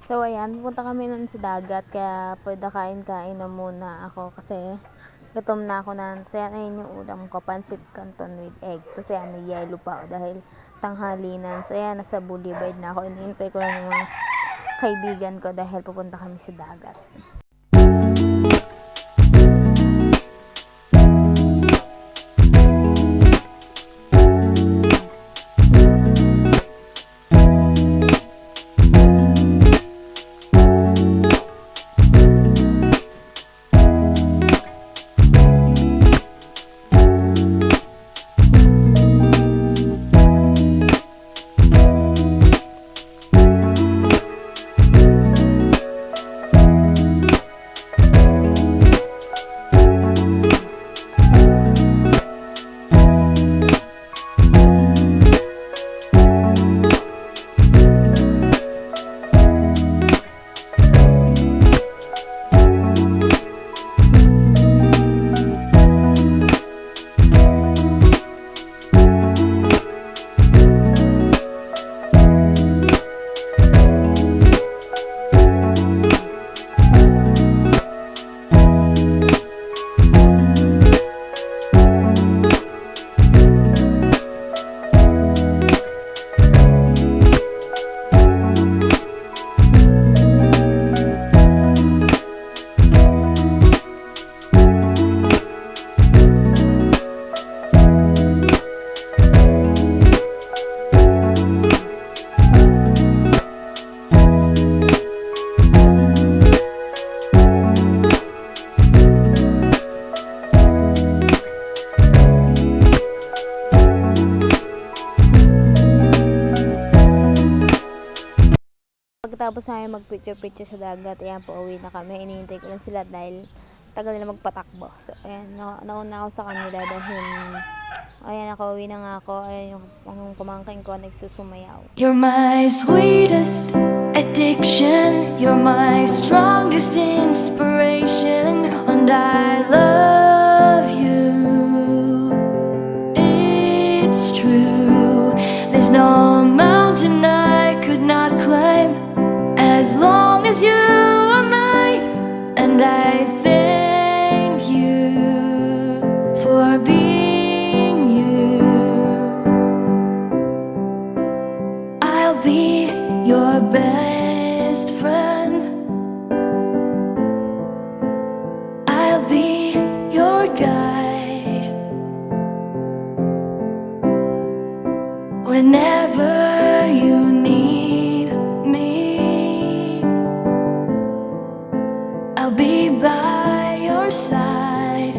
So, ayan, pupunta kami nun sa dagat, kaya pwede kain-kain na muna ako kasi gutom na ako na. So, ayun yung ulam ko, pancit canton with egg. Kasi may yellow pa dahil tanghalinan. So, ayan, nasa boulevard na ako. Inihintay ko lang yung mga kaibigan ko dahil pupunta kami sa dagat. Pagkatapos namin mag-picture-picture sa dagat, ayan, pauwi na kami. Inihintay ko lang sila dahil tagal nila magpatakbo. So, ayan, nauna ako sa kanila dahil, ayan, nakauwi na nga ako. Ayan, yung pamangkin ko nagsusumayaw. You're my sweetest addiction. You're my strongest inspiration. And I love you. It's true. There's no mountain I could not climb as long as you are mine. And I thank you for being you. I'll be your best friend. I'll be your guide whenever you need me. I'll be by your side.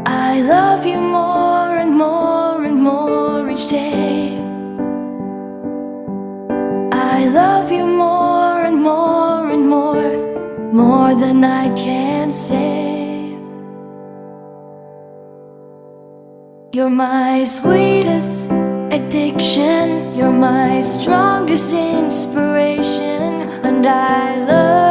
I love you more and more and more each day. I love you more and more and more than I can say. You're my sweetest addiction. You're my strongest inspiration. And I love